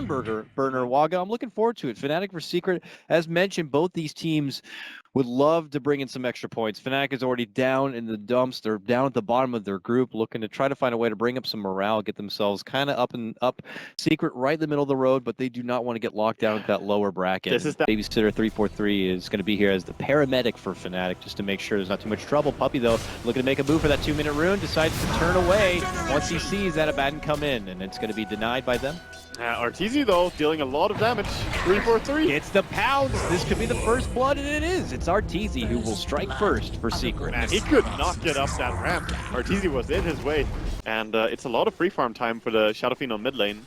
barn burner, Waga. I'm looking forward to it. Fnatic vs Secret, as mentioned, both these teams would love to bring in some extra points. Fnatic is already down in the dumps. They're down at the bottom of their group, looking to try to find a way to bring up some morale, get themselves kind of up and up. Secret right in the middle of the road, but they do not want to get locked down at that lower bracket. This is that Babysitter 343 is going to be here as the paramedic for Fnatic, just to make sure there's not too much trouble. Puppey, though, looking to make a move for that 2-minute rune, decides to turn away once he sees that Abaddon come in, and it's going to be denied by them. Arteezy, though, dealing a lot of damage. 343. It's the pounds. This could be the first blood, and it is. It's Arteezy who will strike first for Secret. Man, he could not get up that ramp. Arteezy was in his way. And it's a lot of free farm time for the Shadow Fiend on mid lane.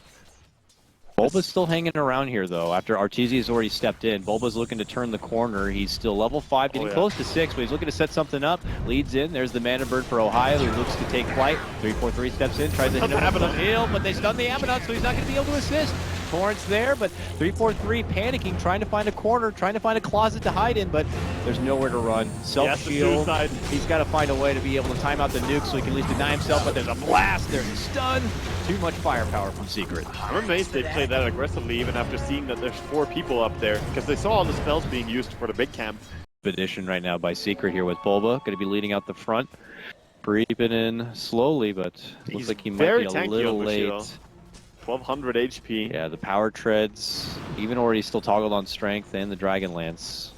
Bulba's still hanging around here, though, after Arteezy has already stepped in. Bulba's looking to turn the corner. He's still level 5, getting close to 6, but he's looking to set something up. Leads in. There's the Mana Bird for Ohio, who looks to take flight. 343 steps in, tries to hit him with the heal, but they stun the Abaddon, so he's not going to be able to assist. Torrent's there, but 343 panicking, trying to find a corner, trying to find a closet to hide in, but there's nowhere to run. Self-shield. He's got to find a way to be able to time out the nuke so he can at least deny himself, but there's a blast. There's a stun. Too much firepower from Secret. I'm amazed they played that aggressively even after seeing that there's 4 people up there, because they saw all the spells being used for the big camp. Expedition right now by Secret here with Bulba, going to be leading out the front. Creeping in slowly, but looks like he might be a little late. 1200 HP. Yeah, the power treads, even already still toggled on strength, and the Dragon Lance.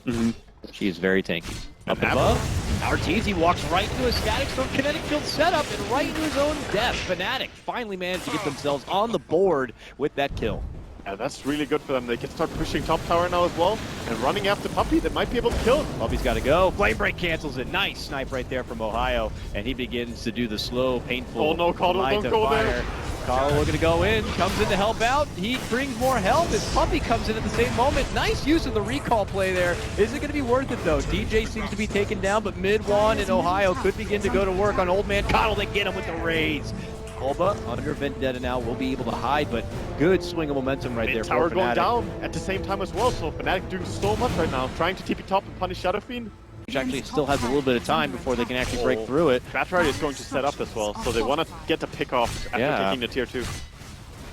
She is very tanky. Up above, Arteezy walks right into a static storm kinetic field setup and right into his own death. Fnatic finally managed to get themselves on the board with that kill. Yeah, that's really good for them. They can start pushing top tower now as well, and running after Puppey, they might be able to kill him. Puppey's got to go. Flame Break cancels it. Nice snipe right there from Ohio, and he begins to do the slow, painful. Oh no, Caldwell, don't go there. Carl looking to go in, comes in to help out. He brings more health as Puppey comes in at the same moment. Nice use of the recall play there. Is it going to be worth it, though? DJ seems to be taken down, but Mid-Wan and Ohio could begin to go to work on Old Man Coddle. They get him with the raise. Bulba under Vendetta now will be able to hide, but good swing of momentum right there for Fnatic. Tower going down at the same time as well, so Fnatic doing so much right now, trying to TP top and punish Shadow Fiend. Which actually still has a little bit of time before they can actually break through it. Batrider is going to set up as well, so they want to get the pick off after taking the tier 2.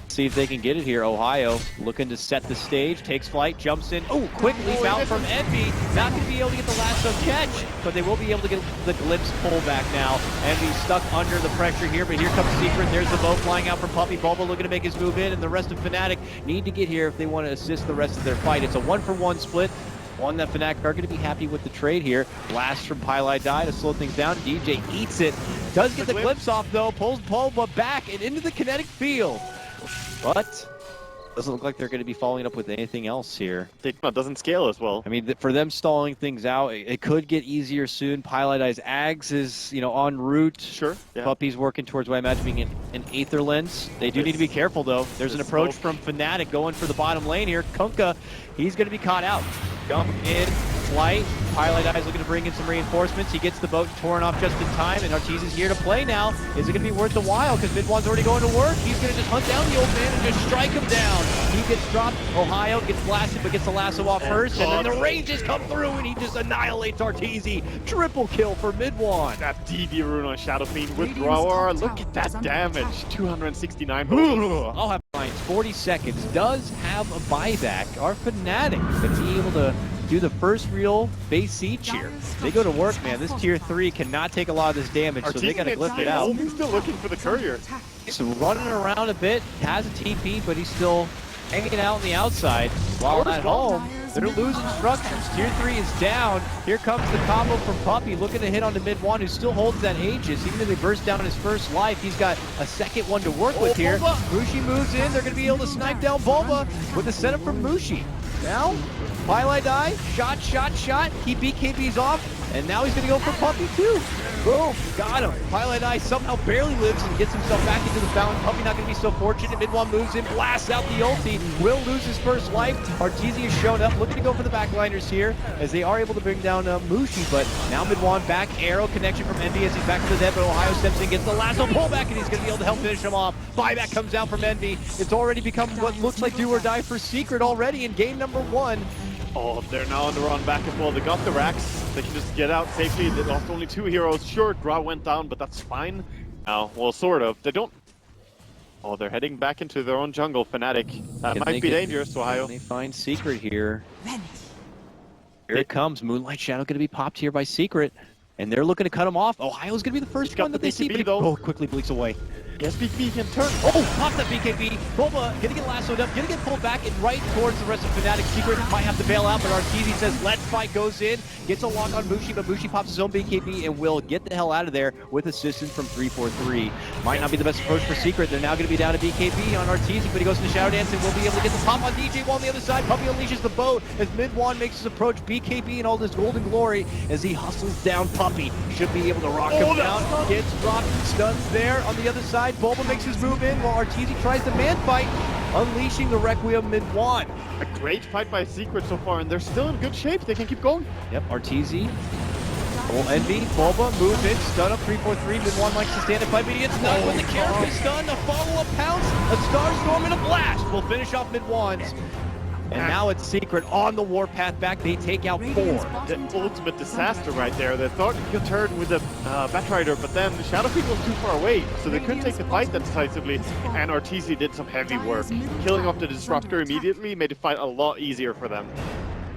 See if they can get it here. Ohio looking to set the stage, takes flight, jumps in. Oh, quick leap out from Envy. Not going to be able to get the lasso catch, but they will be able to get the glimpse pull back now. Envy's stuck under the pressure here, but here comes Secret. There's the bow flying out from Puppey. Bulba looking to make his move in, and the rest of Fnatic need to get here if they want to assist the rest of their fight. It's a 1-for-1 split. One that Fnatic are going to be happy with the trade here. Blast from Pylai Die to slow things down. DJ eats it. Does get the glimpse off, though. Pulls Bulba back and into the kinetic field. But doesn't look like they're going to be following up with anything else here. It doesn't scale as well. I mean, for them stalling things out, it could get easier soon. Pylai Die's Ags is, en route. Sure. Yeah. Puppey's working towards what I imagine being an Aether Lens. They do need to be careful, though. There's an approach from Fnatic going for the bottom lane here. Kunkka, he's going to be caught out. Jump in, flight. Pylai Die's looking to bring in some reinforcements. He gets the boat torn off just in time, and Arteezy's here to play now. Is it going to be worth the while? Because Mid-Wan's already going to work. He's going to just hunt down the old man and just strike him down. He gets dropped. Ohio gets blasted, but gets the lasso off first, and then the ranges come through, and he just annihilates Arteezy. Triple kill for Mid-Wan. That DB rune on Shadow Fiend with Rawr. Look at that damage. 269. I'll have lines. 40 seconds. Does have a buyback. Our Fnatic going to be able to do the first real base siege here. They go to work, man. This tier 3 cannot take a lot of this damage, so they got to glyph it out. He's still looking for the courier. He's running around a bit, has a TP, but he's still hanging out on the outside. While at home, they're losing structures. Tier 3 is down. Here comes the combo from Puppey, looking to hit onto Mid-Wan, who still holds that Aegis. Even if they burst down his first life, he's got a second one to work with here. Mushi moves in. They're going to be able to snipe down Bulba with the setup from Mushi. Now, Pylai Die, shot. He BKBs off, and now he's going to go for Puppey too. Boom, got him. Pylai Die somehow barely lives and gets himself back into the fountain. Puppey not going to be so fortunate. Mid-Wan moves in, blasts out the ulti. Will lose his first life. Arteezy has shown up, looking to go for the backliners here, as they are able to bring down Mushi, but now Mid-Wan back, arrow connection from Envy as he's back to the dead, but Ohio steps in, gets the lasso, pull back, and he's going to be able to help finish him off. Buyback comes out from Envy. It's already become what looks like do or die for Secret already in game number 1. Oh, they're now on the run back as well. They got the racks. They can just get out safely. They lost only 2 heroes. Sure, Gra went down, but that's fine. Now, well, sort of. They don't Oh, they're heading back into their own jungle, Fnatic. That might be dangerous, Ohio. They find Secret here. Here it comes. Moonlight Shadow going to be popped here by Secret. And they're looking to cut him off. Ohio's going to be the first one that they see, but he quickly blinks away. Yes, BKB can turn. Oh, pop that BKB. Boba gonna get lassoed up, gonna get pulled back and right towards the rest of Fnatic. Secret might have to bail out, but Arteezy says, let's fight, goes in, gets a lock on Mushi, but Mushi pops his own BKB and will get the hell out of there with assistance from 343. Might not be the best approach for Secret. They're now gonna be down to BKB on Arteezy, but he goes into Shadow Dance and will be able to get the pop on DJ while on the other side. Puppy unleashes the boat as Mid-Wan makes his approach. BKB in all this golden glory as he hustles down Puppy. Should be able to rock him down. Gets rocked, stuns there on the other side. Boba makes his move in while Arteezy tries to man fight, unleashing the Requiem Mid-Wan. A great fight by Secret so far, and they're still in good shape. They can keep going. Yep, Arteezy will envy. Boba move in, stun up 343. Mid-Wan likes to stand and fight, but he gets stunned with the character stun, a follow-up pounce, a Starstorm, and a blast will finish off Mid-Wan's. And now it's Secret on the warpath back. They take out 4. The ultimate disaster right there. They thought he could turn with the Batrider, but then Shadowfiend was too far away, so they couldn't take the fight that decisively. And Arteezy did some heavy work. Killing off the Disruptor immediately made the fight a lot easier for them.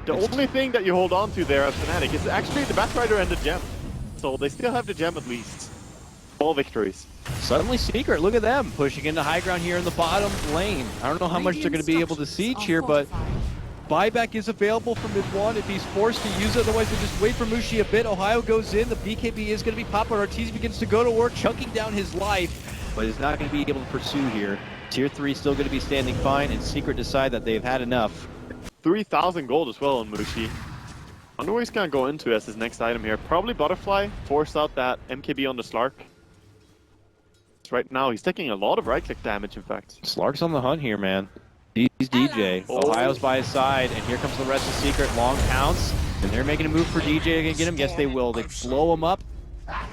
The only thing that you hold on to there as Fnatic is actually the Batrider and the gem. So they still have the gem at least. All victories. Suddenly Secret, look at them, pushing into high ground here in the bottom lane. I don't know how much they're going to be able to siege here, but buyback is available for Mid-Wan if he's forced to use it. Otherwise, they just wait for Mushi a bit. Ohio goes in, the BKB is going to be popped, but Arteezy begins to go to work, chunking down his life, but is not going to be able to pursue here. Tier 3 still going to be standing fine, and Secret decide that they've had enough. 3,000 gold as well on Mushi. I wonder what he's going to go into as his next item here. Probably Butterfly, force out that MKB on the Slark. Right now, he's taking a lot of right-click damage, in fact. Slark's on the hunt here, man. He's DJ. Ohio's by his side, and here comes the rest of Secret. Long pounce, and they're making a move for DJ to get him. Yes, they will. They blow him up.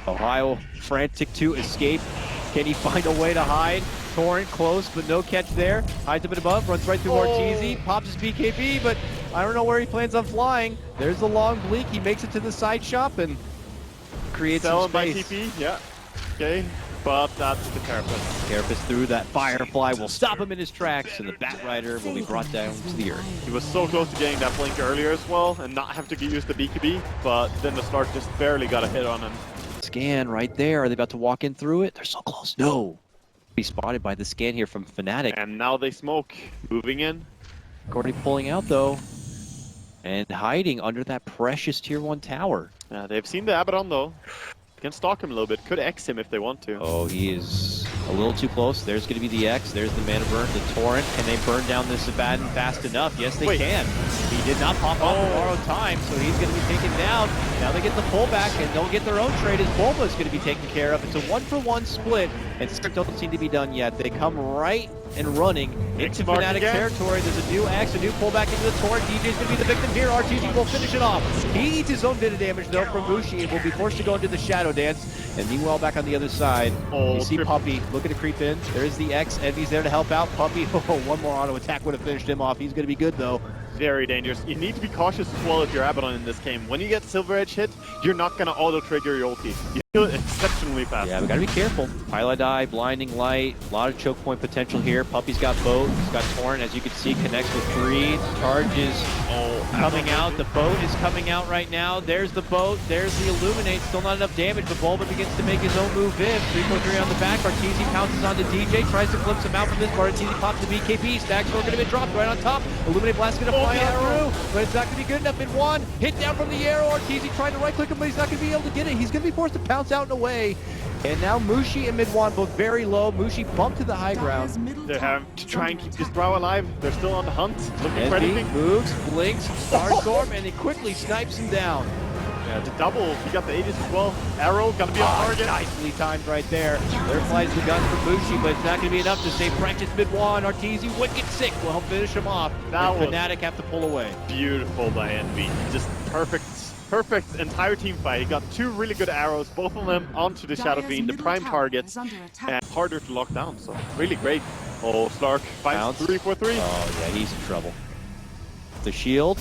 Ohio frantic to escape. Can he find a way to hide? Torrent close, but no catch there. Hides a bit above, runs right through Arteezy, pops his BKB, but I don't know where he plans on flying. There's the long bleak. He makes it to the side shop and creates some space. By TP, yeah. Okay. But that's the Carapace. Carapace through that Firefly will stop him in his tracks, and the Batrider will be brought down to the earth. He was so close to getting that blink earlier as well, and not have to use the BKB, but then the Slark just barely got a hit on him. Scan right there. Are they about to walk in through it? They're so close. No. Be spotted by the scan here from Fnatic. And now they smoke. Moving in. Cordy pulling out though, and hiding under that precious tier 1 tower. They've seen the Abaddon though. Can stalk him a little bit. Could X him if they want to. Oh, he is a little too close. There's going to be the X. There's the mana burn, the Torrent. Can they burn down this Abaddon fast enough? Yes, they can. He did not pop off for borrowed time, so he's going to be taken down. Now they get the pullback, and they'll get their own trade as Bulba's going to be taken care of. It's a 1-for-1 split, and Secret don't seem to be done yet. They come right and running into Fnatic territory. There's a new X, a new pullback into the Torrent. DJ's going to be the victim here. Arteezy will finish it off. He eats his own bit of damage, though, from Mushi, and will be forced to go into the Shadow Dance. And meanwhile, back on the other side, you see Puppy looking to creep in. There is the X, Envy's there to help out. Puppy, one more auto attack would have finished him off. He's going to be good, though. Very dangerous. You need to be cautious as well if you're Abaddon in this game. When you get Silver Edge hit, you're not going to auto-trigger your ulti. You kill it exceptionally fast. Yeah, we got to be careful. Pilot Eye, Blinding Light, a lot of choke point potential here. Puppy's got boat, he's got Torrent, as you can see, connects with 3. Charges coming out. The boat is coming out right now. There's the boat, there's the Illuminate. Still not enough damage, but Bulba begins to make his own move in. 3-4-3 on the back. Arteezy pounces onto DJ, tries to glimpse him out from this, but Arteezy pops the BKB. Stacks are going to be dropped right on top. Illuminate Blast going to fly out through, but it's not going to be good enough. Mid-Wan hit down from the arrow. Arteezy trying to right-click him, but he's not going to be able to get it. He's going to be forced to pounce out and away. And now Mushi and Mid-Wan both very low. Mushi bumped to the high ground. They have to try and keep this Drow alive. They're still on the hunt, looking for anything. Moves, blinks, Starstorm, and he quickly snipes him down. Yeah, the double. He got the Aegis as well. Arrow, gotta be on target. Nicely timed right there. There flies the gun for Mushi, but it's not going to be enough to save precious Mid-Wan. Arteezy, wicked sick, will help finish him off. Now Fnatic have to pull away. Beautiful by Envy. Just perfect entire team fight. He got 2 really good arrows, both of them onto the Shadow Fiend, the prime targets, and harder to lock down, so really great. Oh, Slark finds 3-4-3. Oh yeah, he's in trouble. The shield,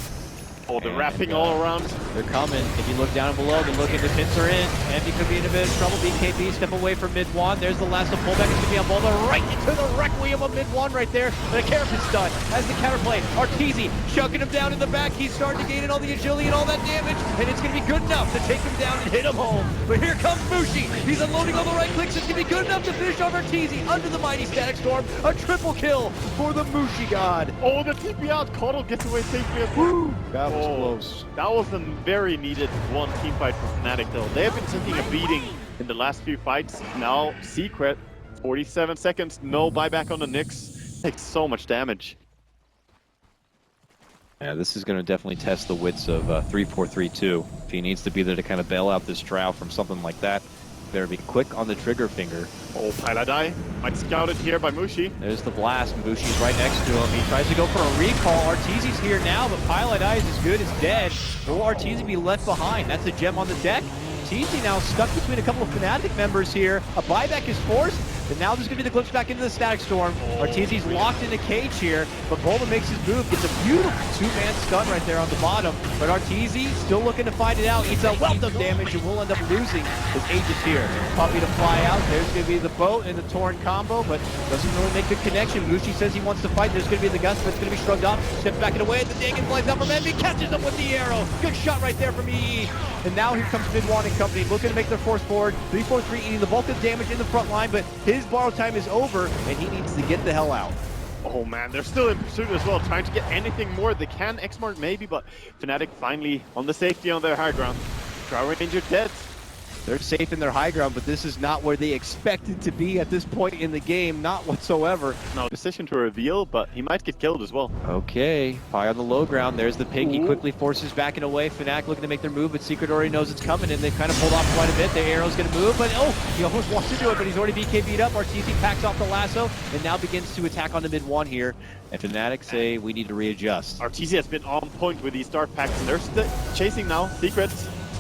Oh, they're wrapping all around. They're coming. If you look down below, they're looking, the pins are in. Envy could be in a bit of trouble. BKB step away from mid one. There's the lasso pullback. It's going to be on Bulba right into the requiem of mid one right there. The Carapace done. As the counterplay, Arteezy chucking him down in the back. He's starting to gain in all the agility and all that damage. And it's going to be good enough to take him down and hit him home. But here comes Mushi. He's unloading all the right clicks. It's going to be good enough to finish off Arteezy under the mighty Static Storm. A triple kill for the Mushi god. Oh, the TP out. Caudle gets away safely as well. That was close. That was a very needed one team fight for Fnatic though. They have been taking a beating in the last few fights. Now, Secret, 47 seconds, no buyback on the Nyx. Takes so much damage. Yeah, this is going to definitely test the wits of 3432. If he needs to be there to kind of bail out this Drow from something like that, better be quick on the trigger finger. Oh, Paladai might scout it here by Mushi. There's the blast. Mushi's right next to him. He tries to go for a recall. Arteezy's here now, but Paladai is as good as dead. Will Arteezy be left behind? That's a gem on the deck. Arteezy now stuck between a couple of Fnatic members here. A buyback is forced. But now there's going to be the glimpse back into the Static Storm. Arteezy's locked in a cage here, but Bulba makes his move, gets a beautiful two-man stun right there on the bottom. But Arteezy still looking to find it out. Eats a wealth of damage and will end up losing his agents here. Puppey to fly out. There's going to be the boat and the Torrent combo, but doesn't really make good connection. Mushi says he wants to fight. There's going to be the gust, but it's going to be shrugged off. Steps back and away. The Dagon flies out from Envy, catches him with the arrow. Good shot right there from EE. And now here comes Mid-Wan and company, looking to make their force forward. 3-4-3 eating the bulk of damage in the front line, but his borrow time is over, and he needs to get the hell out. Oh man, they're still in pursuit as well, trying to get anything more. They can X-Mark maybe, but Fnatic finally on the safety on their high ground. Drow Ranger dead. They're safe in their high ground, but this is not where they expected to be at this point in the game, not whatsoever. No decision to reveal, but he might get killed as well. Okay, Pie on the low ground. There's the pig. He quickly forces back and away. Fnatic looking to make their move, but Secret already knows it's coming, and they've kind of pulled off quite a bit. The arrow's going to move, but oh, he almost wants to do it, but he's already BKB'd up. Arteezy packs off the lasso, and now begins to attack on the mid-one here. And Fnatic say we need to readjust. Arteezy has been on point with these start packs, and they're chasing now. Secret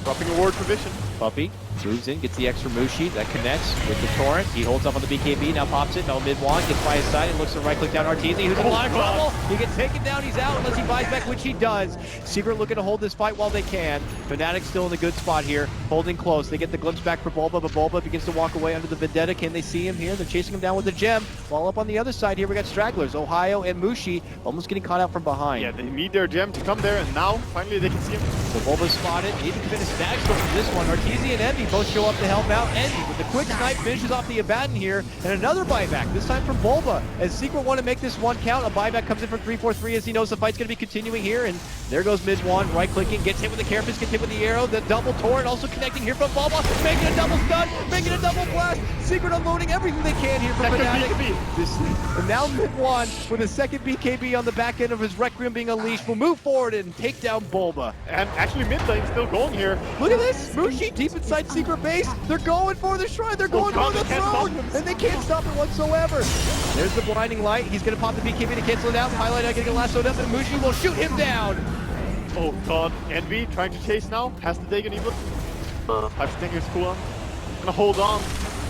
dropping a ward for vision. Puppey moves in, gets the extra Mushi, that connects with the Torrent. He holds up on the BKB, now pops it, no mid-one, gets by his side and looks to right-click down Arteezy, who's in a lot of trouble. He gets taken down, he's out unless he buys back, which he does. Secret looking to hold this fight while they can. Fnatic still in a good spot here, holding close. They get the glimpse back for Bulba, but Bulba begins to walk away under the Vendetta. Can they see him here? They're chasing him down with the gem. While up on the other side here, we got stragglers, Ohio and Mushi, almost getting caught out from behind. Yeah, they need their gem to come there, and now, finally, they can see him. So Bulba's spotted, even finish Static Storm from this one. Arteezy and Envy both show up to help out. Envy with the quick snipe finishes off the Abaddon here, and another buyback, this time from Bulba. As Secret want to make this one count, a buyback comes in from 3-4-3 as he knows the fight's going to be continuing here, and there goes mid-one, right-clicking, gets hit with the Carapace, gets hit with the arrow, the double Torrent also connecting here from Bulba, making a double stun, making a double blast. Secret unloading everything they can here from Fnatic. And now mid-one with a second BKB on the back end of his Requiem being unleashed will move forward and take down Bulba. And actually mid lane still going here. Look at this, Mushi deep inside Secret base. They're going for the shrine, they're going for the throne, and they can't stop it whatsoever. There's the blinding light. He's going to pop the BKB to cancel it out. Highlight getting lassoed up, and Mushi will shoot him down. Oh god, Envy trying to chase now. Has the Dagon even. 5 stingers cooldown. Gonna hold on,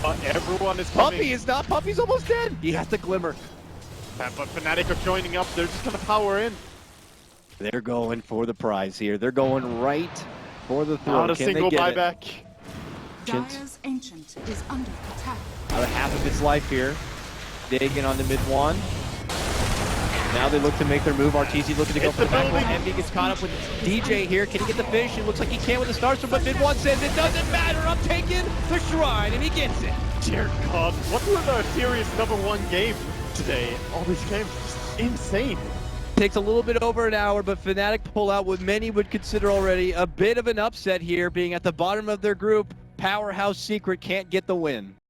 but everyone is coming. Puppey is not. Puppey's almost dead. He has the glimmer. But Fnatic are joining up. They're just gonna power in. They're going for the prize here. They're going right for the throne. Not a single buyback. Dire's Ancient is under attack. Out of half of its life here. Dagon on the mid-one. Now they look to make their move. Arteezy looking to go for the back one. Envy gets caught up with DJ here. Can he get the finish? It looks like he can with the Starstorm, but mid-one says it doesn't matter. I'm taking the shrine, and he gets it. Dear God, what was our series #1 game today? All these games, just insane. Takes a little bit over an hour, but Fnatic pull out what many would consider already a bit of an upset here, being at the bottom of their group. Powerhouse Secret can't get the win.